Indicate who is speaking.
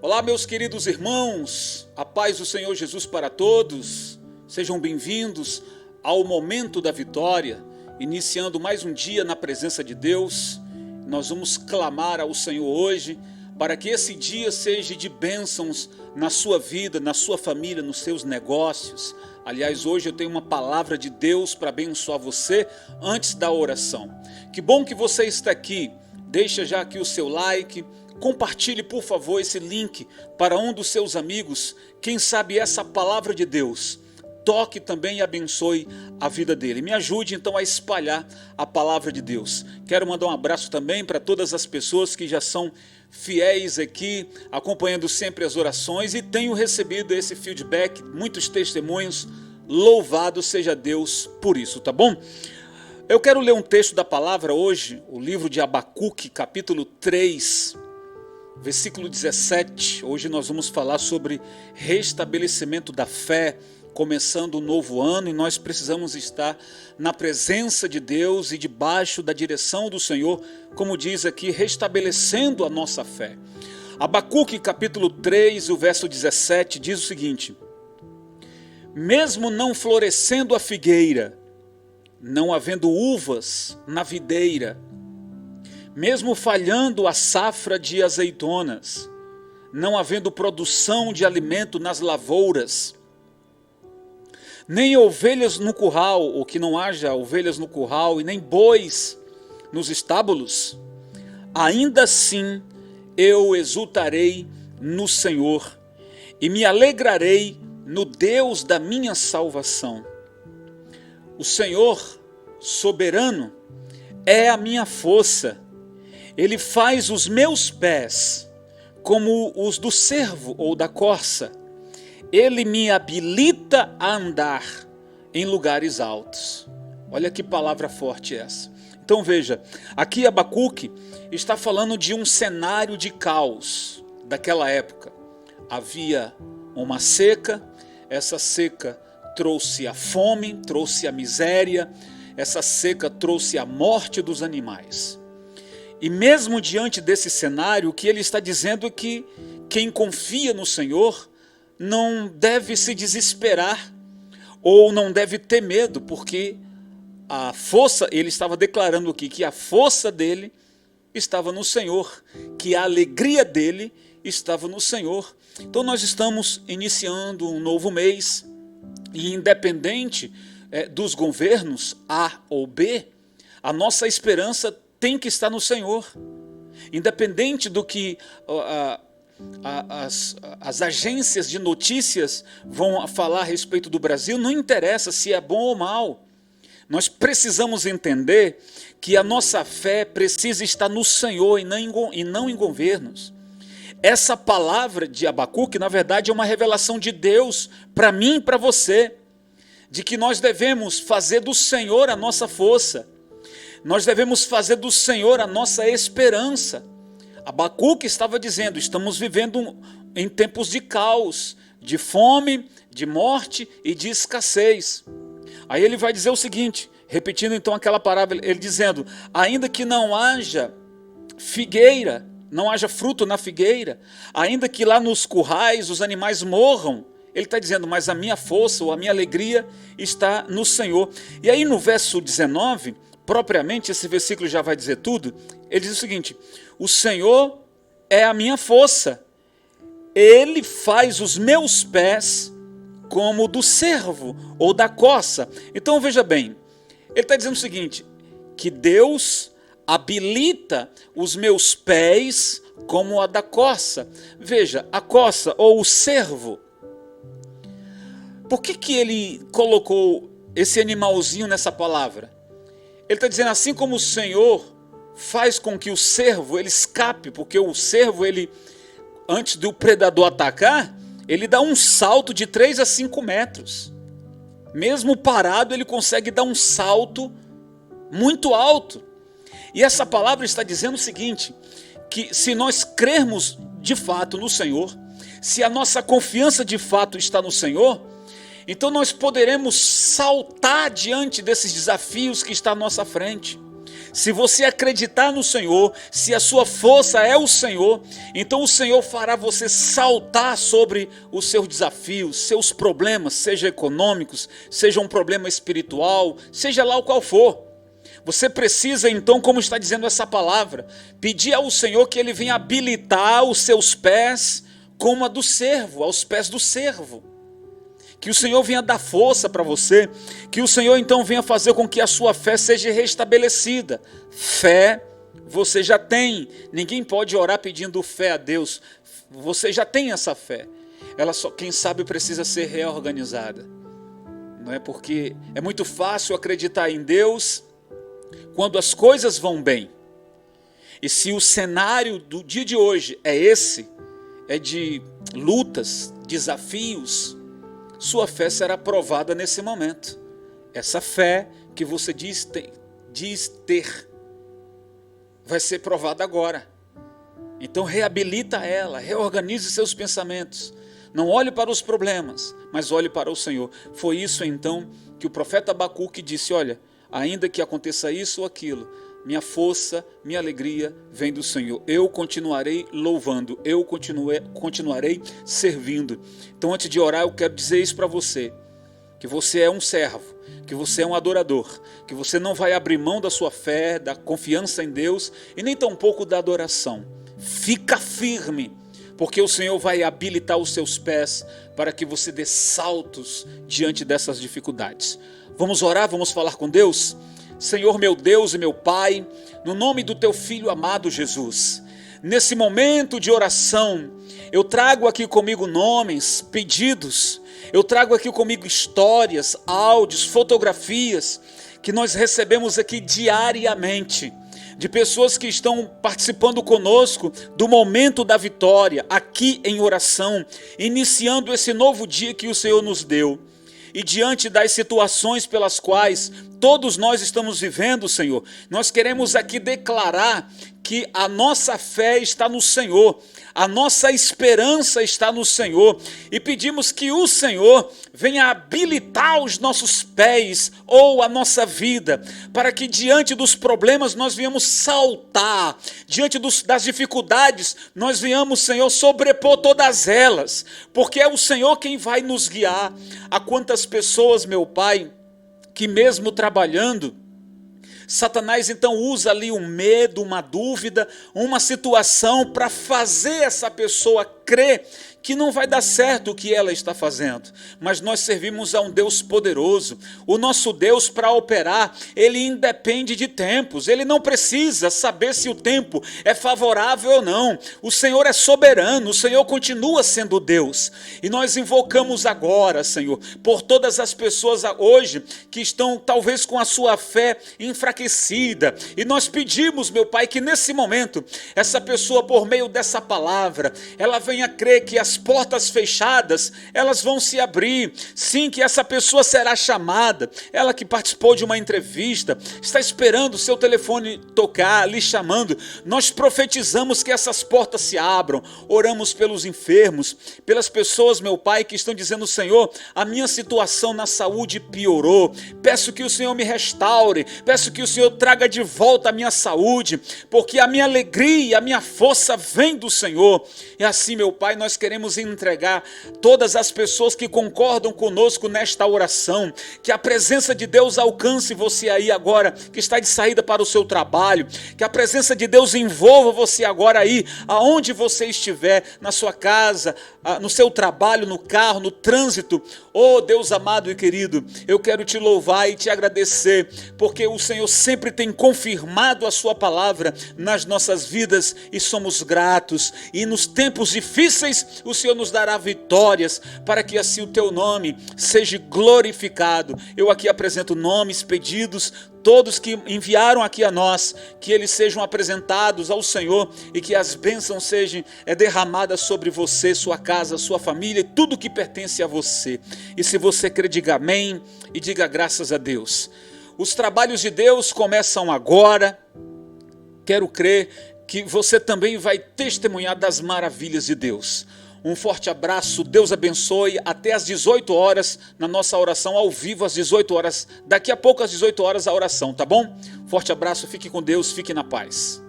Speaker 1: Olá, meus queridos irmãos, a paz do Senhor Jesus para todos. Sejam bem-vindos ao Momento da Vitória, iniciando mais um dia na presença de Deus. Nós vamos clamar ao Senhor hoje para que esse dia seja de bênçãos na sua vida, na sua família, nos seus negócios. Aliás, hoje eu tenho uma palavra de Deus para abençoar você antes da oração. Que bom que você está aqui. Deixa já aqui o seu like. Compartilhe, por favor, esse link para um dos seus amigos. Quem sabe essa palavra de Deus toque também e abençoe a vida dele. Me ajude então a espalhar a palavra de Deus. Quero mandar um abraço também para todas as pessoas que já são fiéis aqui, acompanhando sempre as orações, e tenho recebido esse feedback, muitos testemunhos. Louvado seja Deus por isso, tá bom? Eu quero ler um texto da palavra hoje, o livro de Abacuque, capítulo 3, versículo 17. Hoje nós vamos falar sobre restabelecimento da fé, começando um novo ano, e nós precisamos estar na presença de Deus e debaixo da direção do Senhor, como diz aqui, restabelecendo a nossa fé. Abacuque capítulo 3, o verso 17, diz o seguinte: mesmo não florescendo a figueira, não havendo uvas na videira, mesmo falhando a safra de azeitonas, não havendo produção de alimento nas lavouras, nem ovelhas no curral, ou que não haja ovelhas no curral, e nem bois nos estábulos, ainda assim eu exultarei no Senhor, e me alegrarei no Deus da minha salvação. O Senhor soberano é a minha força. Ele faz os meus pés como os do cervo ou da corça. Ele me habilita a andar em lugares altos. Olha que palavra forte essa. Então veja, aqui Abacuque está falando de um cenário de caos daquela época. Havia uma seca, essa seca trouxe a fome, trouxe a miséria, essa seca trouxe a morte dos animais. E mesmo diante desse cenário, o que ele está dizendo é que quem confia no Senhor não deve se desesperar ou não deve ter medo, porque a força, ele estava declarando aqui que a força dele estava no Senhor, que a alegria dele estava no Senhor. Então nós estamos iniciando um novo mês, e independente dos governos A ou B, a nossa esperança tem que estar no Senhor. Independente do que as agências de notícias vão falar a respeito do Brasil, não interessa se é bom ou mal. Nós precisamos entender que a nossa fé precisa estar no Senhor e não em governos. Essa palavra de Abacuque, na verdade, é uma revelação de Deus para mim e para você, de que nós devemos fazer do Senhor a nossa força, nós devemos fazer do Senhor a nossa esperança. Abacuque estava dizendo, estamos vivendo em tempos de caos, de fome, de morte e de escassez. Aí ele vai dizer o seguinte, repetindo então aquela parábola, ele dizendo, ainda que não haja figueira, não haja fruto na figueira, ainda que lá nos currais os animais morram, ele está dizendo, mas a minha força ou a minha alegria está no Senhor. E aí no verso 19, propriamente, esse versículo já vai dizer tudo, ele diz o seguinte, o Senhor é a minha força, Ele faz os meus pés como do cervo ou da corça. Então veja bem, ele está dizendo o seguinte, que Deus habilita os meus pés como a da corça. Veja, a corça ou o cervo. Por que ele colocou esse animalzinho nessa palavra? Ele está dizendo, assim como o Senhor faz com que o cervo ele escape, porque o cervo, ele, antes do predador atacar, ele dá um salto de 3 a 5 metros. Mesmo parado, ele consegue dar um salto muito alto. E essa palavra está dizendo o seguinte, que se nós crermos de fato no Senhor, se a nossa confiança de fato está no Senhor, então nós poderemos saltar diante desses desafios que estão à nossa frente. Se você acreditar no Senhor, se a sua força é o Senhor, então o Senhor fará você saltar sobre os seus desafios, seus problemas, seja econômicos, seja um problema espiritual, seja lá o qual for. Você precisa então, como está dizendo essa palavra, pedir ao Senhor que Ele venha habilitar os seus pés como a do servo, aos pés do servo. Que o Senhor venha dar força para você, que o Senhor então venha fazer com que a sua fé seja restabelecida. Fé você já tem, ninguém pode orar pedindo fé a Deus, você já tem essa fé, ela só, quem sabe, precisa ser reorganizada. Não é porque é muito fácil acreditar em Deus quando as coisas vão bem. E se o cenário do dia de hoje é esse, é de lutas, desafios, sua fé será provada nesse momento. Essa fé que você diz ter, vai ser provada agora. Então reabilita ela, reorganize seus pensamentos. Não olhe para os problemas, mas olhe para o Senhor. Foi isso então que o profeta Abacuque disse: olha, ainda que aconteça isso ou aquilo, minha força, minha alegria vem do Senhor. Eu continuarei louvando, eu continuarei servindo. Então, antes de orar, eu quero dizer isso para você, que você é um servo, que você é um adorador, que você não vai abrir mão da sua fé, da confiança em Deus e nem tampouco da adoração. Fica firme, porque o Senhor vai habilitar os seus pés para que você dê saltos diante dessas dificuldades. Vamos orar, vamos falar com Deus? Senhor, meu Deus e meu Pai, no nome do teu Filho amado Jesus, nesse momento de oração, eu trago aqui comigo nomes, pedidos, eu trago aqui comigo histórias, áudios, fotografias, que nós recebemos aqui diariamente, de pessoas que estão participando conosco do momento da vitória, aqui em oração, iniciando esse novo dia que o Senhor nos deu. E diante das situações pelas quais todos nós estamos vivendo, Senhor, nós queremos aqui declarar que a nossa fé está no Senhor, a nossa esperança está no Senhor, e pedimos que o Senhor venha habilitar os nossos pés ou a nossa vida, para que diante dos problemas nós venhamos saltar, diante das dificuldades nós venhamos, Senhor, sobrepor todas elas, porque é o Senhor quem vai nos guiar. A quantas pessoas, meu Pai, que mesmo trabalhando, Satanás então usa ali um medo, uma dúvida, uma situação para fazer essa pessoa crer que não vai dar certo o que ela está fazendo. Mas nós servimos a um Deus poderoso. O nosso Deus, para operar, ele independe de tempos. Ele não precisa saber se o tempo é favorável ou não. O Senhor é soberano, o Senhor continua sendo Deus. E nós invocamos agora, Senhor, por todas as pessoas hoje que estão talvez com a sua fé enfraquecida. E nós pedimos, meu Pai, que nesse momento, essa pessoa, por meio dessa palavra, ela venha crer que as portas fechadas, elas vão se abrir. Sim, que essa pessoa será chamada. Ela que participou de uma entrevista, está esperando o seu telefone tocar, lhe chamando. Nós profetizamos que essas portas se abram. Oramos pelos enfermos, pelas pessoas, meu Pai, que estão dizendo: Senhor, a minha situação na saúde piorou. Peço que o Senhor me restaure. Peço que o Senhor traga de volta a minha saúde, porque a minha alegria, a minha força vem do Senhor. E assim, meu Pai, nós queremos entregar todas as pessoas que concordam conosco nesta oração, que a presença de Deus alcance você aí agora, que está de saída para o seu trabalho, que a presença de Deus envolva você agora aí, aonde você estiver, na sua casa, no seu trabalho, no carro, no trânsito. Oh Deus amado e querido, eu quero te louvar e te agradecer, porque o Senhor sempre tem confirmado a sua palavra nas nossas vidas e somos gratos. E nos tempos difíceis o Senhor nos dará vitórias, para que assim o teu nome seja glorificado. Eu aqui apresento nomes, pedidos, todos que enviaram aqui a nós, que eles sejam apresentados ao Senhor e que as bênçãos sejam derramadas sobre você, sua casa, sua família e tudo que pertence a você. E se você crê, diga amém e diga graças a Deus. Os trabalhos de Deus começam agora. Quero crer que você também vai testemunhar das maravilhas de Deus. Um forte abraço, Deus abençoe. Até às 18 horas na nossa oração ao vivo, às 18 horas. Daqui a pouco às 18 horas a oração, tá bom? Forte abraço, fique com Deus, fique na paz.